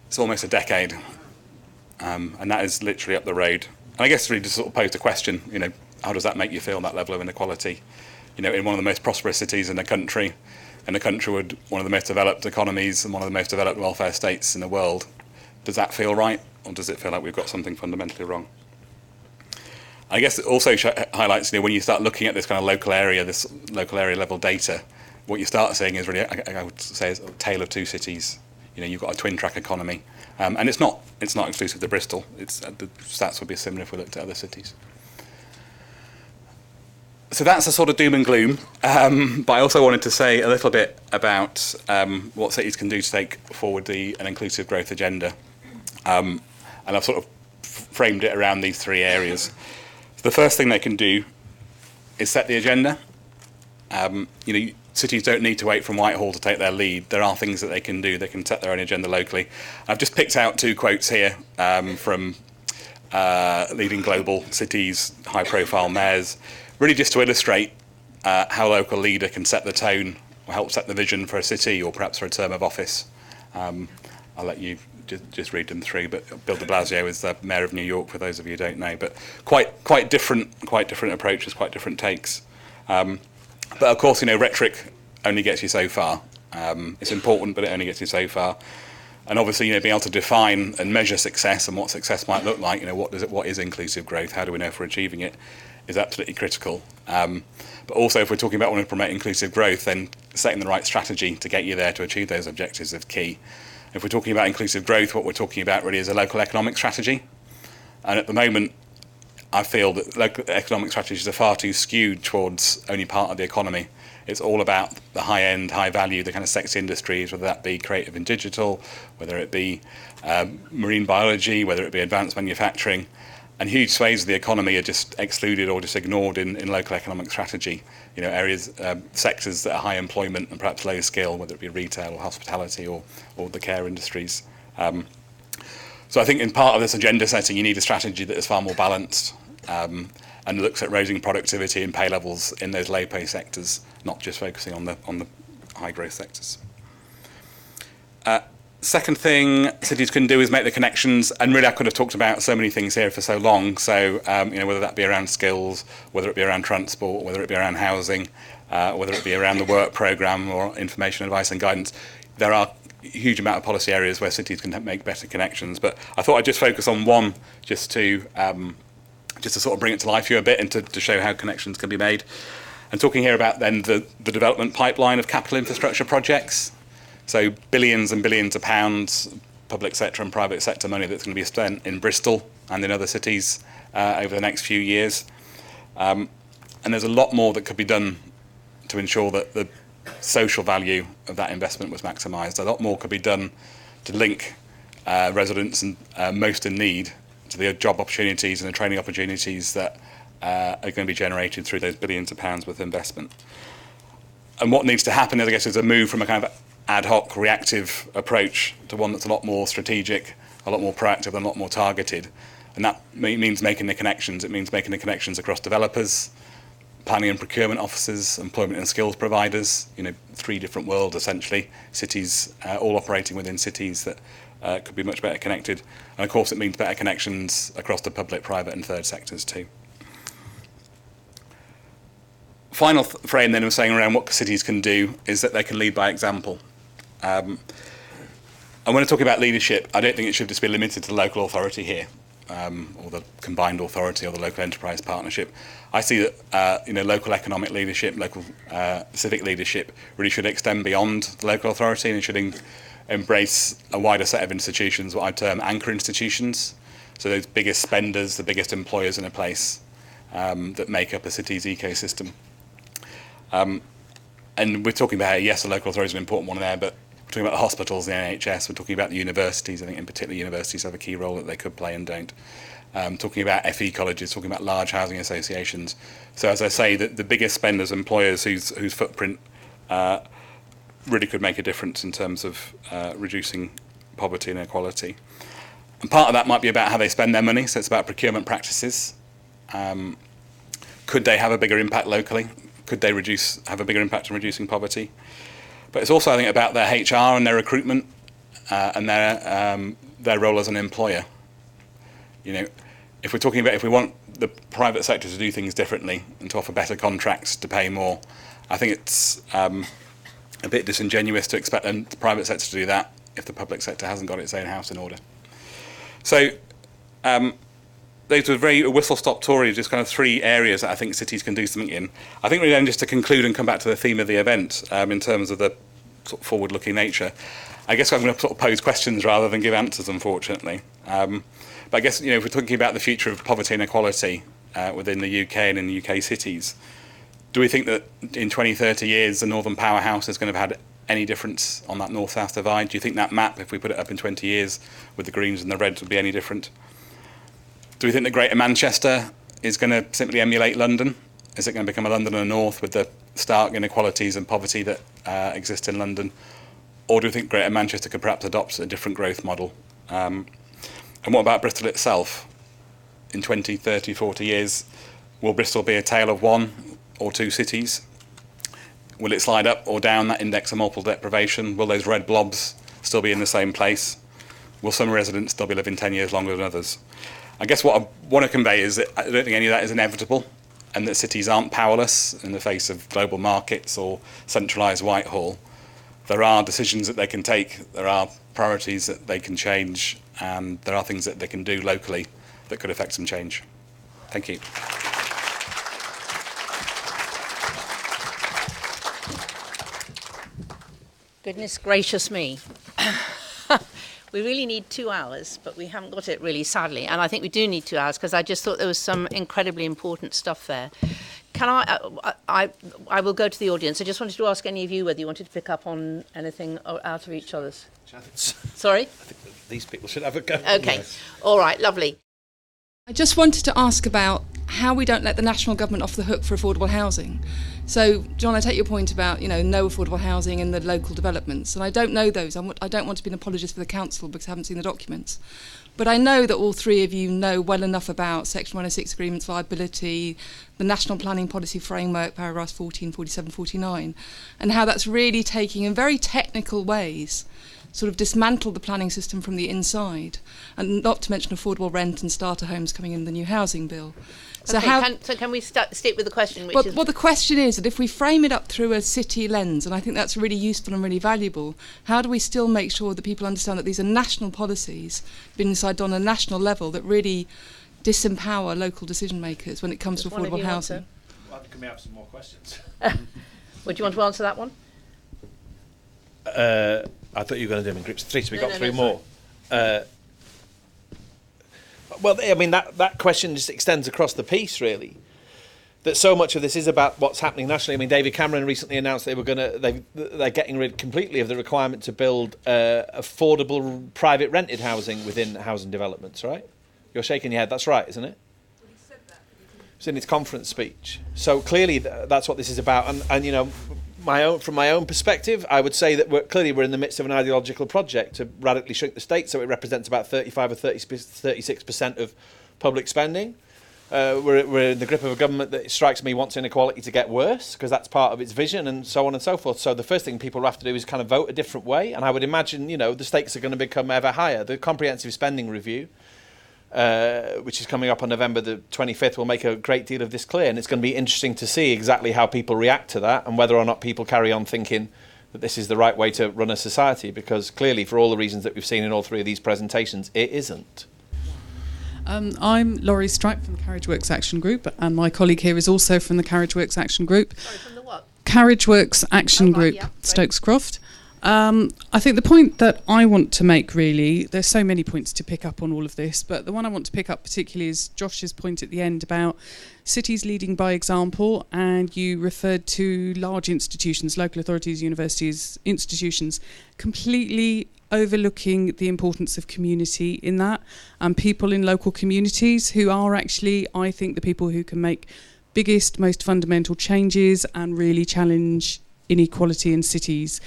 It's almost a decade, and that is literally up the road. And I guess really just sort of pose the question, you know, how does that make you feel, that level of inequality? You know, in one of the most prosperous cities in the country with one of the most developed economies and one of the most developed welfare states in the world, does that feel right, or does it feel like we've got something fundamentally wrong? I guess it also highlights, you know, when you start looking at this kind of local area level data, what you start seeing is really, I would say, is a tale of two cities. You know, you've got a twin track economy, and it's not exclusive to Bristol. The stats would be similar if we looked at other cities. So that's a sort of doom and gloom, but I also wanted to say a little bit about what cities can do to take forward an inclusive growth agenda. And I've sort of framed it around these three areas. So the first thing they can do is set the agenda. You know, cities don't need to wait from Whitehall to take their lead. There are things that they can do. They can set their own agenda locally. I've just picked out 2 quotes here from leading global cities, high-profile mayors, really just to illustrate how a local leader can set the tone or help set the vision for a city or perhaps for a term of office. I'll let you just read them through, but Bill de Blasio is the mayor of New York, for those of you who don't know, but quite different approaches, quite different takes. But of course, you know, rhetoric only gets you so far. It's important, but it only gets you so far. And obviously, you know, being able to define and measure success and what success might look like, you know, what is inclusive growth? How do we know if we're achieving it? Is absolutely critical. But also, if we're talking about wanting to promote inclusive growth, then setting the right strategy to get you there to achieve those objectives is key. If we're talking about inclusive growth, what we're talking about really is a local economic strategy. And at the moment, I feel that local economic strategies are far too skewed towards only part of the economy. It's all about the high-end, high-value, the kind of sexy industries, whether that be creative and digital, whether it be marine biology, whether it be advanced manufacturing. And huge swathes of the economy are just excluded or just ignored in local economic strategy. You know, areas, sectors that are high employment and perhaps low skill, whether it be retail or hospitality or the care industries. So I think in part of this agenda setting, you need a strategy that is far more balanced and looks at raising productivity and pay levels in those low pay sectors, not just focusing on the high growth sectors. Second thing cities can do is make the connections, and really I could have talked about so many things here for so long, so you know, whether that be around skills, whether it be around transport, whether it be around housing, whether it be around the work programme or information, advice and guidance, there are a huge amount of policy areas where cities can make better connections, but I thought I'd just focus on one just to sort of bring it to life for you a bit and to show how connections can be made. And talking here about then the development pipeline of capital infrastructure projects. So billions and billions of pounds, public sector and private sector money that's going to be spent in Bristol and in other cities over the next few years. And there's a lot more that could be done to ensure that the social value of that investment was maximised. A lot more could be done to link residents and most in need to the job opportunities and the training opportunities that are going to be generated through those billions of pounds worth of investment. And what needs to happen, I guess, is a move from a kind of ad hoc, reactive approach to one that's a lot more strategic, a lot more proactive, and a lot more targeted. And that means making the connections. It means making the connections across developers, planning and procurement officers, employment and skills providers, three different worlds essentially, cities all operating within cities that could be much better connected. And of course it means better connections across the public, private and third sectors too. Final frame then of saying around what cities can do is that they can lead by example. And when I'm talking about leadership, I don't think it should just be limited to the local authority here. Or the combined authority or the local enterprise partnership. I see that local economic leadership, local civic leadership really should extend beyond the local authority and should embrace a wider set of institutions, what I term anchor institutions. So those biggest spenders, the biggest employers in a place that make up a city's ecosystem. And we're talking about, yes, the local authority is an important one there, but we're talking about the hospitals, the NHS, we're talking about the universities. I think in particular universities have a key role that they could play and don't. Talking about FE colleges, talking about large housing associations. So as I say, the biggest spenders, employers whose footprint really could make a difference in terms of reducing poverty and inequality. And part of that might be about how they spend their money, so it's about procurement practices. Could they have a bigger impact locally? Could they have a bigger impact on reducing poverty? But it's also, I think, about their HR and their recruitment and their role as an employer. If we're talking about if we want the private sector to do things differently and to offer better contracts, to pay more, I think it's a bit disingenuous to expect the private sector to do that if the public sector hasn't got its own house in order. So those were very whistle-stop tours, just kind of three areas that I think cities can do something in. I think really then just to conclude and come back to the theme of the event in terms of the sort of forward-looking nature, I guess I'm going to sort of pose questions rather than give answers, unfortunately. But I guess, if we're talking about the future of poverty and inequality within the UK and in the UK cities, do we think that in 20, 30 years the Northern Powerhouse is going to have had any difference on that north-south divide? Do you think that map, if we put it up in 20 years with the greens and the reds, would be any different? Do we think that Greater Manchester is going to simply emulate London? Is it going to become a Londoner North with the stark inequalities and poverty that exist in London? Or do we think Greater Manchester could perhaps adopt a different growth model? And what about Bristol itself? In 20, 30, 40 years, will Bristol be a tale of one or two cities? Will it slide up or down that index of multiple deprivation? Will those red blobs still be in the same place? Will some residents still be living 10 years longer than others? I guess what I want to convey is that I don't think any of that is inevitable and that cities aren't powerless in the face of global markets or centralised Whitehall. There are decisions that they can take, there are priorities that they can change, and there are things that they can do locally that could affect some change. Thank you. Goodness gracious me. We really need 2 hours, but we haven't got it really, sadly. And I think we do need 2 hours because I just thought there was some incredibly important stuff there. Can I will go to the audience. I just wanted to ask any of you whether you wanted to pick up on anything out of each other's. Sorry? I think these people should have a go. Okay. Yes. All right. Lovely. I just wanted to ask about how we don't let the national government off the hook for affordable housing. So, John, I take your point about, no affordable housing in the local developments, and I don't know those. I don't want to be an apologist for the council because I haven't seen the documents. But I know that all three of you know well enough about Section 106 agreements, viability, the National Planning Policy Framework, paragraphs 14, 47, 49, and how that's really taking, in very technical ways, sort of dismantle the planning system from the inside, and not to mention affordable rent and starter homes coming in the new housing bill. So okay, can we stick with the question? Well, the question is that if we frame it up through a city lens, and I think that's really useful and really valuable, how do we still make sure that people understand that these are national policies being decided on a national level that really disempower local decision makers when it comes to affordable housing? Well, can we have some more questions? Would you want to answer that one? I thought you were going to do them in groups of three, so we got No, three more. Well, I mean, that question just extends across the piece, really. That so much of this is about what's happening nationally. I mean, David Cameron recently announced they're getting rid completely of the requirement to build affordable private rented housing within housing developments, right? You're shaking your head. That's right, isn't it? Well, he said that. It's in his conference speech. So clearly that's what this is about. And you know, from my own perspective, I would say that we're in the midst of an ideological project to radically shrink the state, so it represents about 35 or 36% of public spending. We're in the grip of a government that, it strikes me, wants inequality to get worse, because that's part of its vision, and so on and so forth. So the first thing people have to do is kind of vote a different way, and I would imagine, you know, the stakes are going to become ever higher. The comprehensive spending review, which is coming up on November the 25th, will make a great deal of this clear, and it's going to be interesting to see exactly how people react to that, and whether or not people carry on thinking that this is the right way to run a society, because clearly, for all the reasons that we've seen in all three of these presentations, it isn't. I'm Laurie Stripe from the Carriageworks Action Group, and my colleague here is also from the Carriageworks Action Group. Sorry, from the what? Carriageworks Action Group, Yeah, Stokes Croft. I think the point that I want to make, really, there's so many points to pick up on all of this, but the one I want to pick up particularly is Josh's point at the end about cities leading by example, and you referred to large institutions, local authorities, universities, institutions, completely overlooking the importance of community in that, and people in local communities who are actually, I think, the people who can make biggest, most fundamental changes and really challenge inequality in cities.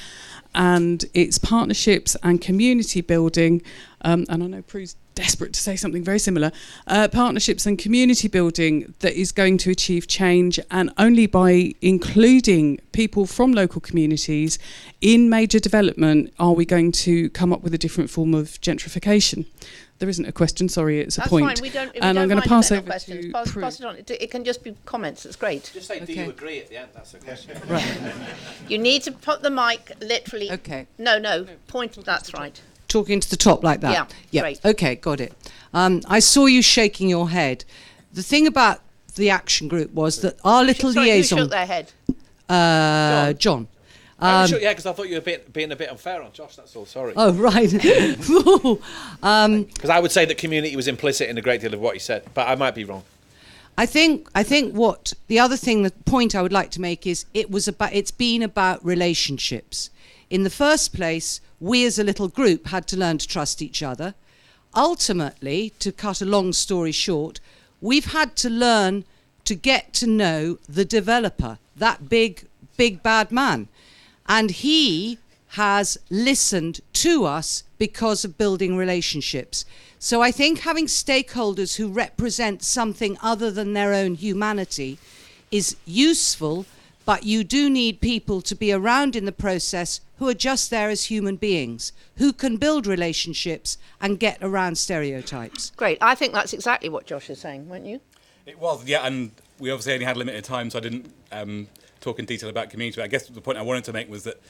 And it's partnerships and community building, and I know Prue's desperate to say something very similar, partnerships and community building that is going to achieve change, and only by including people from local communities in major development are we going to come up with a different form of gentrification. There isn't a question, sorry, it's a point. That's fine, we don't I'm going to pass over questions. to Pass Prue. it on. It can just be comments, that's great. Just say, do Okay. you agree at the end? That's the question. Right. You need to put the mic literally... Okay. No, point, that's right. Talking to the top like that. Yeah, great. Okay, got it. I saw you shaking your head. The thing about the action group was that our little Sorry, who liaison, shook their head? John. I'm sure, yeah, because I thought you were being a bit unfair on Josh, that's all, sorry. Oh right. Because I would say that community was implicit in a great deal of what he said, but I might be wrong. I think what the other thing, the point I would like to make is it's been about relationships. In the first place, we as a little group had to learn to trust each other. Ultimately, to cut a long story short, we've had to learn to get to know the developer, that big bad man. And he has listened to us because of building relationships. So I think having stakeholders who represent something other than their own humanity is useful, but you do need people to be around in the process who are just there as human beings, who can build relationships and get around stereotypes. Great, I think that's exactly what Josh is saying, weren't you? It was, yeah, and we obviously only had limited time, so I didn't talk in detail about community. But I guess the point I wanted to make was that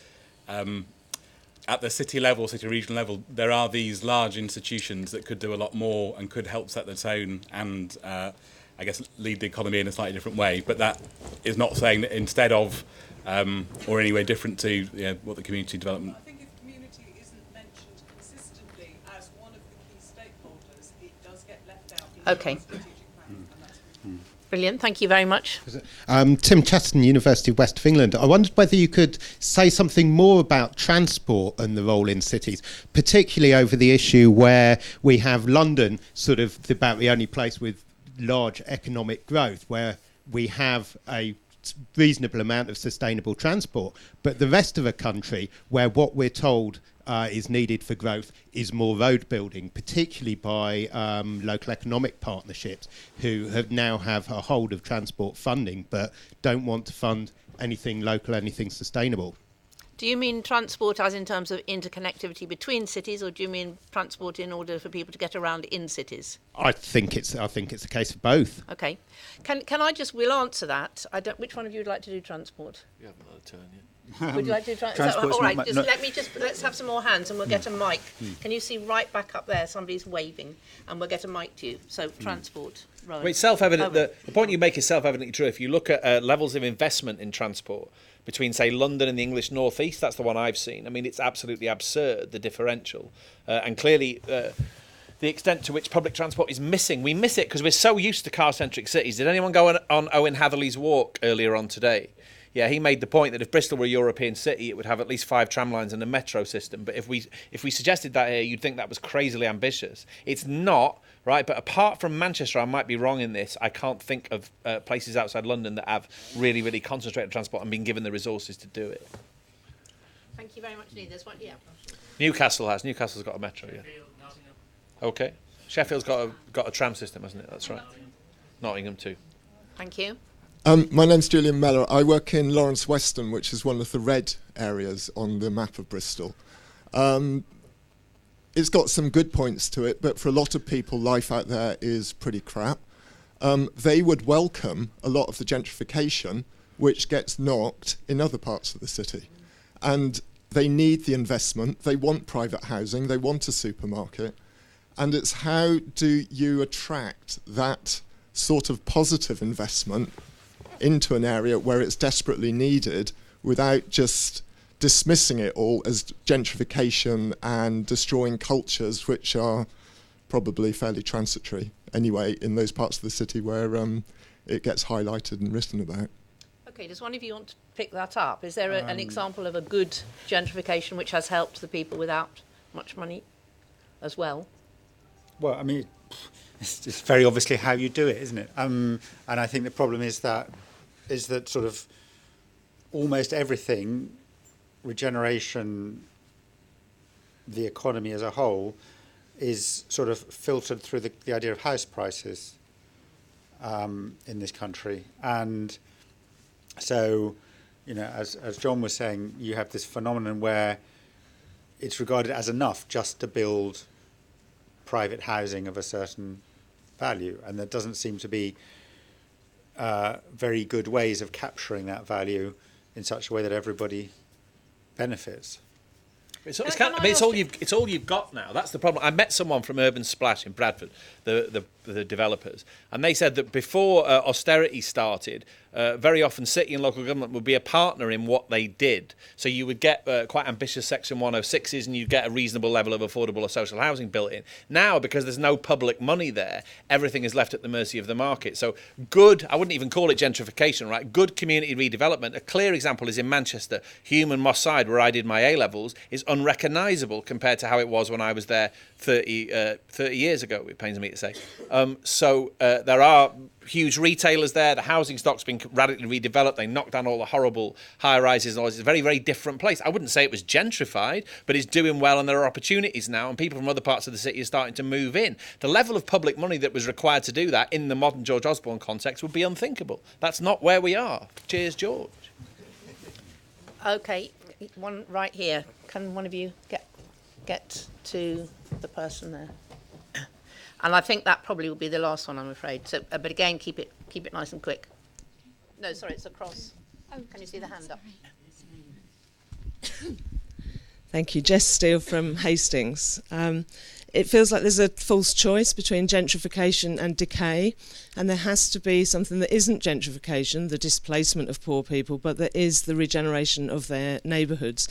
at the city level, city regional level, there are these large institutions that could do a lot more and could help set the tone and, I guess, lead the economy in a slightly different way. But that is not saying that instead of, or any way different to what the community development... I think if community isn't mentioned consistently as one of the key stakeholders, it does get left out in Okay. strategic planning, and that's Brilliant, thank you very much. Tim Chatterton, University of West of England. I wondered whether you could say something more about transport and the role in cities, particularly over the issue where we have London sort of about the only place with large economic growth, where we have a reasonable amount of sustainable transport, but the rest of the country, where what we're told is needed for growth is more road building, particularly by local economic partnerships who now have a hold of transport funding but don't want to fund anything local, anything sustainable. Do you mean transport as in terms of interconnectivity between cities, or do you mean transport in order for people to get around in cities? I think it's a case of both. Okay. Can I just, we'll answer that. Which one of you would like to do transport? You have another turn, yeah. Would you like to try? Transport's All not right, my- just no- let's have some more hands, and we'll get a mic. Can you see right back up there? Somebody's waving, and we'll get a mic to you. So transport, Rowan. Well, it's self-evident. Rowan. The point you make is self-evidently true. If you look at levels of investment in transport between, say, London and the English North East, that's the one I've seen. I mean, it's absolutely absurd, the differential. And clearly, the extent to which public transport is missing. We miss it because we're so used to car-centric cities. Did anyone go on Owen Hatherley's walk earlier on today? Yeah, he made the point that if Bristol were a European city, it would have at least 5 tram lines and a metro system. But if we suggested that here, you'd think that was crazily ambitious. It's not, right? But apart from Manchester, I might be wrong in this, I can't think of places outside London that have really, really concentrated transport and been given the resources to do it. Thank you very much indeed. There's one, yeah. Newcastle's got a metro, yeah. Okay. Sheffield's got a tram system, hasn't it? That's right. Nottingham too. Thank you. My name's Julian Mellor. I work in Lawrence Weston, which is one of the red areas on the map of Bristol. It's got some good points to it, but for a lot of people, life out there is pretty crap. They would welcome a lot of the gentrification, which gets knocked in other parts of the city. And they need the investment, they want private housing, they want a supermarket. And it's how do you attract that sort of positive investment into an area where it's desperately needed without just dismissing it all as gentrification and destroying cultures which are probably fairly transitory anyway in those parts of the city where it gets highlighted and written about. Okay, does one of you want to pick that up? Is there an example of a good gentrification which has helped the people without much money as well? Well, I mean, it's very obviously how you do it, isn't it? And I think the problem is that sort of almost everything, regeneration, the economy as a whole, is sort of filtered through the idea of house prices in this country. And so, you know, as John was saying, you have this phenomenon where it's regarded as enough just to build private housing of a certain value, and there doesn't seem to be very good ways of capturing that value in such a way that everybody benefits. It's all you've got now. That's the problem. I met someone from Urban Splash in Bradford, the developers, and they said that before austerity started, very often city and local government would be a partner in what they did. So you would get quite ambitious Section 106s, and you'd get a reasonable level of affordable or social housing built in. Now, because there's no public money there, everything is left at the mercy of the market. So good, I wouldn't even call it gentrification, right? Good community redevelopment. A clear example is in Manchester. Hume and Moss Side, where I did my A-levels, is unrecognisable compared to how it was when I was there 30 years ago, it pains me to say. So there are huge retailers there. The housing stock's been radically redeveloped. They knocked down all the horrible high-rises and all this. It's a very, very different place. I wouldn't say it was gentrified, but it's doing well, and there are opportunities now, and people from other parts of the city are starting to move in. The level of public money that was required to do that in the modern George Osborne context would be unthinkable. That's not where we are. Cheers, George. Okay, one right here. Can one of you get to the person there? And I think that probably will be the last one, I'm afraid. So, but again, keep it nice and quick. No, sorry, it's across. Oh, can you see the hand up? Thank you. Jess Steele from Hastings. It feels like there's a false choice between gentrification and decay, and there has to be something that isn't gentrification, the displacement of poor people, but that is the regeneration of their neighbourhoods.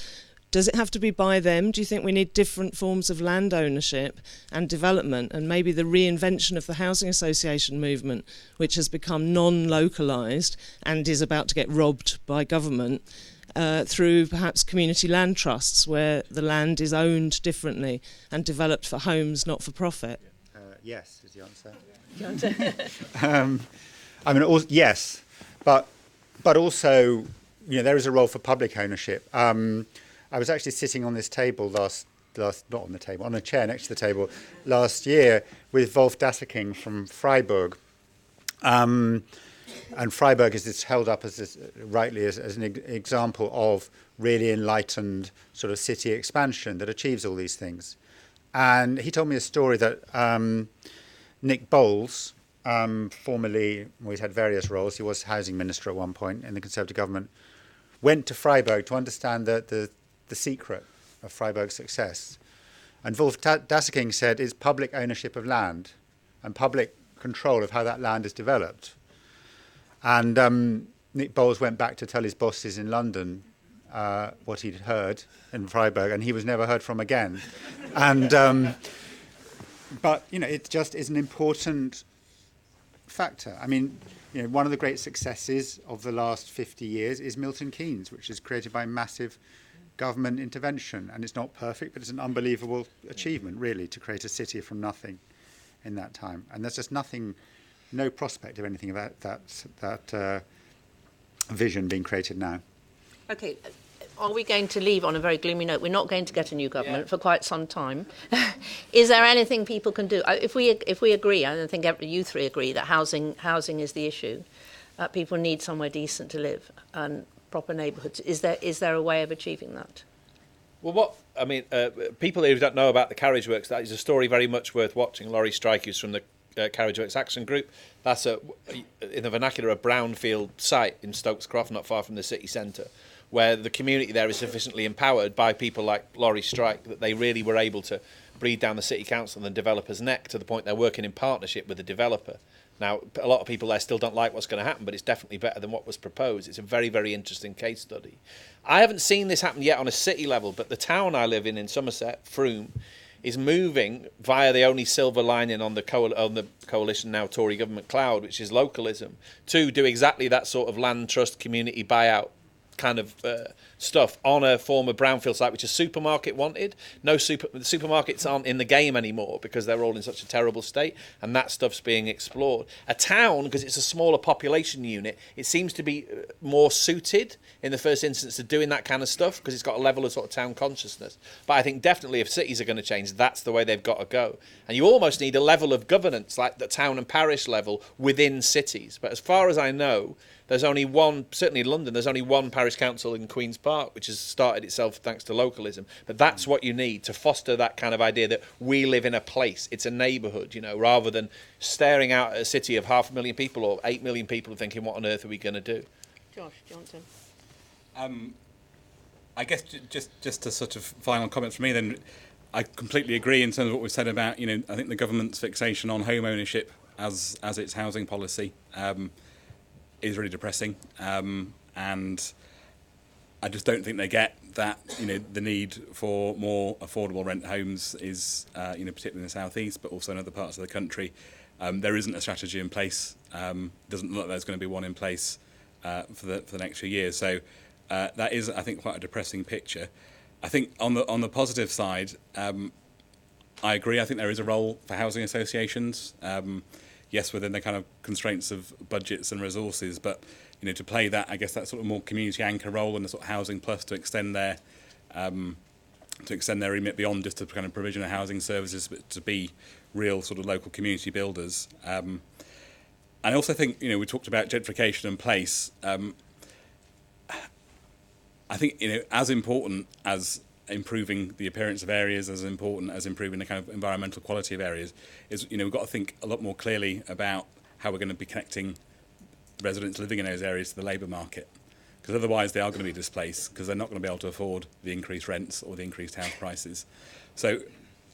Does it have to be by them? Do you think we need different forms of land ownership and development, and maybe the reinvention of the housing association movement, which has become non-localised and is about to get robbed by government, through perhaps community land trusts where the land is owned differently and developed for homes, not for profit? Yes, is the answer. I mean, yes, but also, you know, there is a role for public ownership. I was actually sitting on this table on a chair next to the table last year with Wolf Dasserking from Freiburg. And Freiburg is held up as rightly as an example of really enlightened sort of city expansion that achieves all these things. And he told me a story that Nick Bowles, formerly, he's had various roles. He was housing minister at one point in the Conservative government. went to Freiburg to understand the secret of Freiburg's success. And Wolf Dasserking said it's public ownership of land and public control of how that land is developed. And Nick Bowles went back to tell his bosses in London what he'd heard in Freiburg, and he was never heard from again. And but it just is an important factor. I mean, one of the great successes of the last 50 years is Milton Keynes, which is created by massive government intervention, and it's not perfect, but it's an unbelievable achievement, really, to create a city from nothing in that time. And there's just no prospect of anything about that vision being created now. Okay, are we going to leave on a very gloomy note? We're not going to get a new government for quite some time. Is there anything people can do? If we agree, I think you three agree that housing is the issue. People need somewhere decent to live and proper neighbourhoods. Is there a way of achieving that? Well, people who don't know about the Carriage Works, that is a story very much worth watching. Laurie Strike, who's from the Carriage Works Action Group. That's in the vernacular, a brownfield site in Stokes Croft, not far from the city centre, where the community there is sufficiently empowered by people like Laurie Strike that they really were able to breathe down the city council and the developer's neck to the point they're working in partnership with the developer. Now, a lot of people there still don't like what's going to happen, but it's definitely better than what was proposed. It's a very, very interesting case study. I haven't seen this happen yet on a city level, but the town I live in Somerset, Frome, is moving via the only silver lining on the coalition now Tory government cloud, which is localism, to do exactly that sort of land trust community buyout kind of stuff on a former brownfield site, which a supermarket wanted. The supermarkets aren't in the game anymore because they're all in such a terrible state, and that stuff's being explored. A town, because it's a smaller population unit, it seems to be more suited in the first instance to doing that kind of stuff because it's got a level of sort of town consciousness. But I think definitely if cities are going to change, that's the way they've got to go. And you almost need a level of governance like the town and parish level within cities. But as far as I know, there's only one, certainly in London, there's only one parish council in Queen's Park, which has started itself thanks to localism. But that's what you need to foster that kind of idea that we live in a place. It's a neighbourhood, rather than staring out at a city of 500,000 people or 8 million people and thinking, what on earth are we going to do? Josh Johnson. I guess just a sort of final comment from me then, I completely agree in terms of what we've said about, I think the government's fixation on home ownership as its housing policy is really depressing, and I just don't think they get that the need for more affordable rent homes is particularly in the southeast, but also in other parts of the country. There isn't a strategy in place. Doesn't look like there's going to be one in place for the next few years. So that is, I think, quite a depressing picture. I think on the positive side, I agree. I think there is a role for housing associations. Yes, within the kind of constraints of budgets and resources, but to play that, I guess, that sort of more community anchor role and the sort of housing plus to extend their remit beyond just the kind of provision of housing services, but to be real sort of local community builders. And I also think we talked about gentrification and place. I think as important as improving the appearance of areas, as important as improving the kind of environmental quality of areas, is we've got to think a lot more clearly about how we're going to be connecting residents living in those areas to the labour market, because otherwise they are going to be displaced because they're not going to be able to afford the increased rents or the increased house prices. So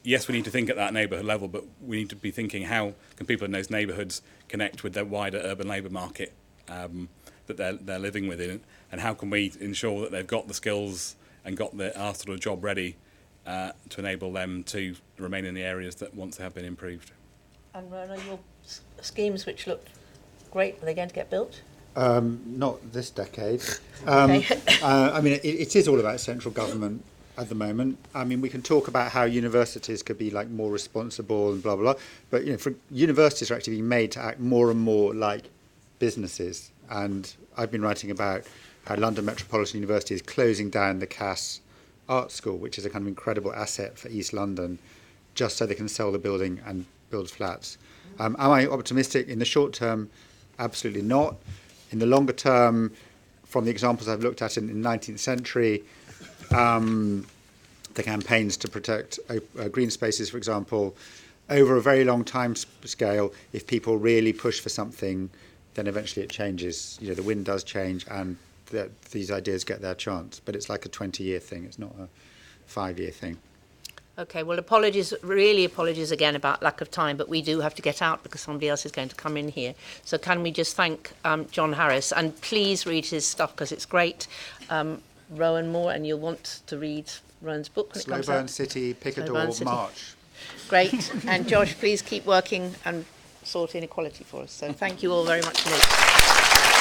yes, we need to think at that neighbourhood level, but we need to be thinking how can people in those neighbourhoods connect with their wider urban labour market that they're living within, and how can we ensure that they've got the skills and got our sort of job ready to enable them to remain in the areas that once have been improved. And Rona, your schemes which look great, are they going to get built? Not this decade. Okay. It is all about central government at the moment. We can talk about how universities could be more responsible and blah, blah, blah. But, for universities are actually being made to act more and more like businesses. And I've been writing about how London Metropolitan University is closing down the Cass Art School, which is a kind of incredible asset for East London, just so they can sell the building and build flats. Am I optimistic in the short term? Absolutely not. In the longer term, from the examples I've looked at in the 19th century, the campaigns to protect green spaces, for example, over a very long time scale, if people really push for something, then eventually it changes. The wind does change and that these ideas get their chance. But it's like a 20-year thing. It's not a 5-year thing. Okay, well, really apologies again about lack of time, but we do have to get out because somebody else is going to come in here. So can we just thank John Harris, and please read his stuff because it's great. Rowan Moore, and you'll want to read Rowan's book when it comes out. Slowburn City, Picador, March. Great, and Josh, please keep working and sorting inequality for us. So thank you all very much indeed.